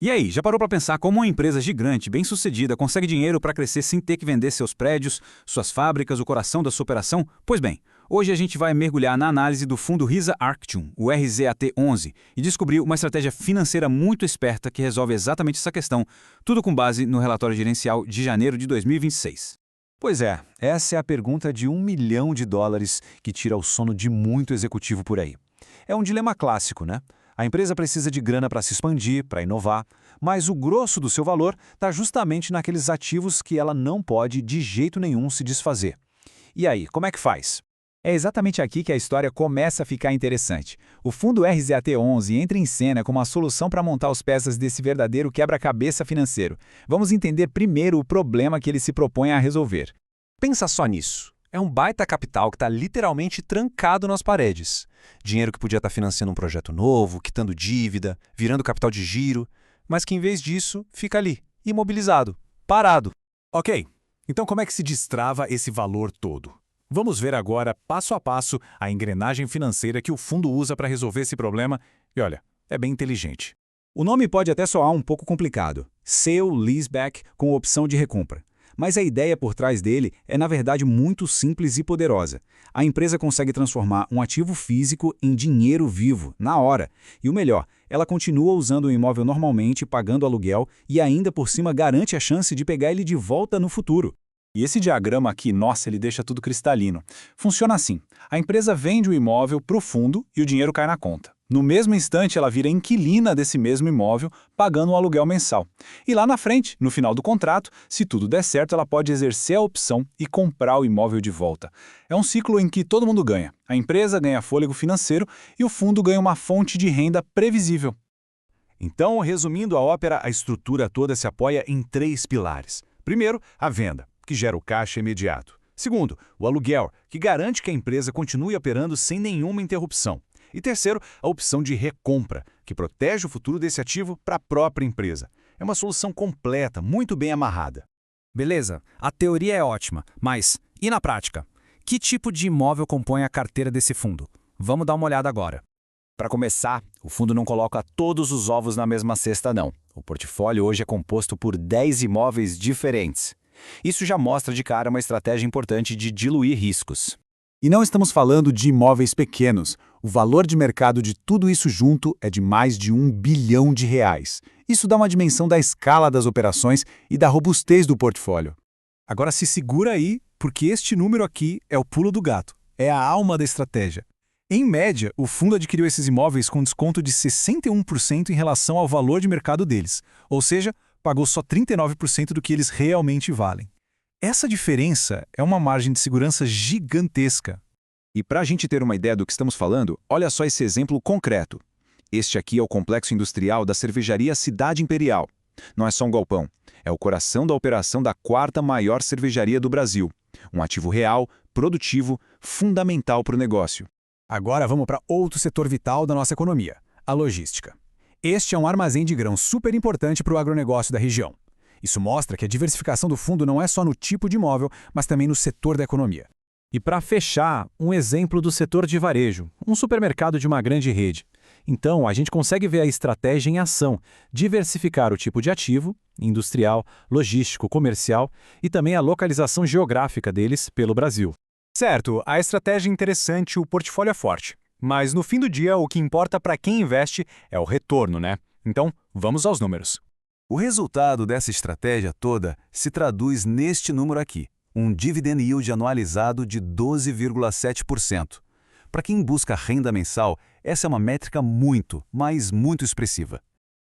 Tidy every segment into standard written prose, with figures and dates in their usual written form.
E aí, já parou para pensar como uma empresa gigante, bem-sucedida, consegue dinheiro para crescer sem ter que vender seus prédios, suas fábricas, o coração da sua operação? Pois bem, hoje a gente vai mergulhar na análise do fundo Risa Arctium, o RZAT11, e descobrir uma estratégia financeira muito esperta que resolve exatamente essa questão, tudo com base no relatório gerencial de janeiro de 2026. Pois é, essa é a pergunta de US$ 1 milhão que tira o sono de muito executivo por aí. É um dilema clássico, né? A empresa precisa de grana para se expandir, para inovar, mas o grosso do seu valor está justamente naqueles ativos que ela não pode de jeito nenhum se desfazer. E aí, como é que faz? É exatamente aqui que a história começa a ficar interessante. O fundo RZAT11 entra em cena como a solução para montar as peças desse verdadeiro quebra-cabeça financeiro. Vamos entender primeiro o problema que ele se propõe a resolver. Pensa só nisso. É um baita capital que está literalmente trancado nas paredes. Dinheiro que podia estar financiando um projeto novo, quitando dívida, virando capital de giro, mas que em vez disso fica ali, imobilizado, parado. Ok, então como é que se destrava esse valor todo? Vamos ver agora, passo a passo, a engrenagem financeira que o fundo usa para resolver esse problema e olha, é bem inteligente. O nome pode até soar um pouco complicado. Sale Leaseback com opção de recompra. Mas a ideia por trás dele é, na verdade, muito simples e poderosa. A empresa consegue transformar um ativo físico em dinheiro vivo, na hora. E o melhor, ela continua usando o imóvel normalmente, pagando aluguel e ainda por cima garante a chance de pegar ele de volta no futuro. E esse diagrama aqui, nossa, ele deixa tudo cristalino. Funciona assim: a empresa vende o imóvel para o fundo e o dinheiro cai na conta. No mesmo instante, ela vira inquilina desse mesmo imóvel, pagando um aluguel mensal. E lá na frente, no final do contrato, se tudo der certo, ela pode exercer a opção e comprar o imóvel de volta. É um ciclo em que todo mundo ganha. A empresa ganha fôlego financeiro e o fundo ganha uma fonte de renda previsível. Então, resumindo a ópera, a estrutura toda se apoia em 3 pilares. Primeiro, a venda, que gera o caixa imediato. Segundo, o aluguel, que garante que a empresa continue operando sem nenhuma interrupção. E terceiro, a opção de recompra, que protege o futuro desse ativo para a própria empresa. É uma solução completa, muito bem amarrada. Beleza, a teoria é ótima, mas e na prática? Que tipo de imóvel compõe a carteira desse fundo? Vamos dar uma olhada agora. Para começar, o fundo não coloca todos os ovos na mesma cesta, não. O portfólio hoje é composto por 10 imóveis diferentes. Isso já mostra de cara uma estratégia importante de diluir riscos. E não estamos falando de imóveis pequenos. O valor de mercado de tudo isso junto é de mais de R$ 1 bilhão. Isso dá uma dimensão da escala das operações e da robustez do portfólio. Agora se segura aí, porque este número aqui é o pulo do gato. É a alma da estratégia. Em média, o fundo adquiriu esses imóveis com desconto de 61% em relação ao valor de mercado deles. Ou seja, pagou só 39% do que eles realmente valem. Essa diferença é uma margem de segurança gigantesca. E para a gente ter uma ideia do que estamos falando, olha só esse exemplo concreto. Este aqui é o complexo industrial da cervejaria Cidade Imperial. Não é só um galpão, é o coração da operação da 4ª maior cervejaria do Brasil. Um ativo real, produtivo, fundamental para o negócio. Agora vamos para outro setor vital da nossa economia, a logística. Este é um armazém de grãos super importante para o agronegócio da região. Isso mostra que a diversificação do fundo não é só no tipo de imóvel, mas também no setor da economia. E para fechar, um exemplo do setor de varejo, um supermercado de uma grande rede. Então, a gente consegue ver a estratégia em ação, diversificar o tipo de ativo, industrial, logístico, comercial e também a localização geográfica deles pelo Brasil. Certo, a estratégia é interessante, o portfólio é forte. Mas no fim do dia, o que importa para quem investe é o retorno, né? Então, vamos aos números. O resultado dessa estratégia toda se traduz neste número aqui, um dividend yield anualizado de 12,7%. Para quem busca renda mensal, essa é uma métrica muito, mas muito expressiva.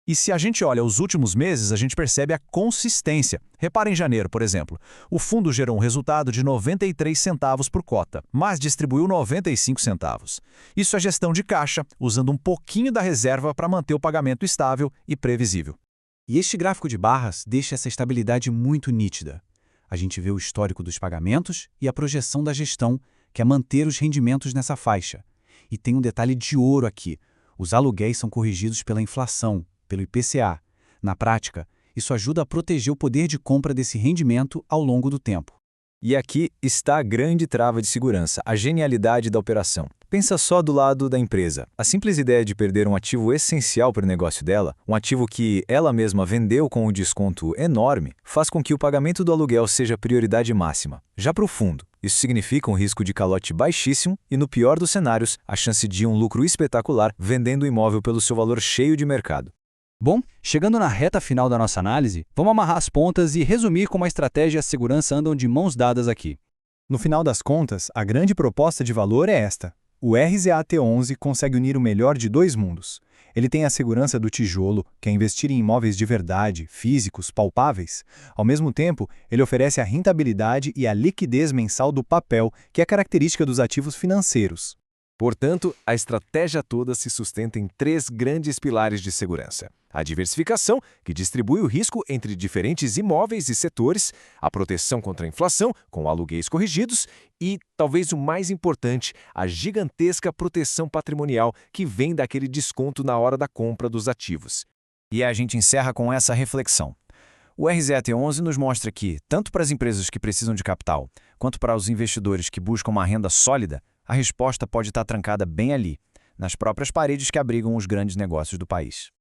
E se a gente olha os últimos meses, a gente percebe a consistência. Repara em janeiro, por exemplo. O fundo gerou um resultado de 93 centavos por cota, mas distribuiu 95 centavos. Isso é gestão de caixa, usando um pouquinho da reserva para manter o pagamento estável e previsível. E este gráfico de barras deixa essa estabilidade muito nítida. A gente vê o histórico dos pagamentos e a projeção da gestão, que é manter os rendimentos nessa faixa. E tem um detalhe de ouro aqui. Os aluguéis são corrigidos pela inflação, pelo IPCA. Na prática, isso ajuda a proteger o poder de compra desse rendimento ao longo do tempo. E aqui está a grande trava de segurança, a genialidade da operação. Pensa só do lado da empresa. A simples ideia de perder um ativo essencial para o negócio dela, um ativo que ela mesma vendeu com um desconto enorme, faz com que o pagamento do aluguel seja a prioridade máxima. Já para o fundo, isso significa um risco de calote baixíssimo e, no pior dos cenários, a chance de um lucro espetacular vendendo o imóvel pelo seu valor cheio de mercado. Bom, chegando na reta final da nossa análise, vamos amarrar as pontas e resumir como a estratégia e a segurança andam de mãos dadas aqui. No final das contas, a grande proposta de valor é esta. O RZAT11 consegue unir o melhor de dois mundos. Ele tem a segurança do tijolo, que é investir em imóveis de verdade, físicos, palpáveis. Ao mesmo tempo, ele oferece a rentabilidade e a liquidez mensal do papel, que é característica dos ativos financeiros. Portanto, a estratégia toda se sustenta em 3 grandes pilares de segurança. A diversificação, que distribui o risco entre diferentes imóveis e setores, a proteção contra a inflação, com aluguéis corrigidos, e, talvez o mais importante, a gigantesca proteção patrimonial que vem daquele desconto na hora da compra dos ativos. E a gente encerra com essa reflexão. O RZAT11 nos mostra que, tanto para as empresas que precisam de capital, quanto para os investidores que buscam uma renda sólida, a resposta pode estar trancada bem ali, nas próprias paredes que abrigam os grandes negócios do país.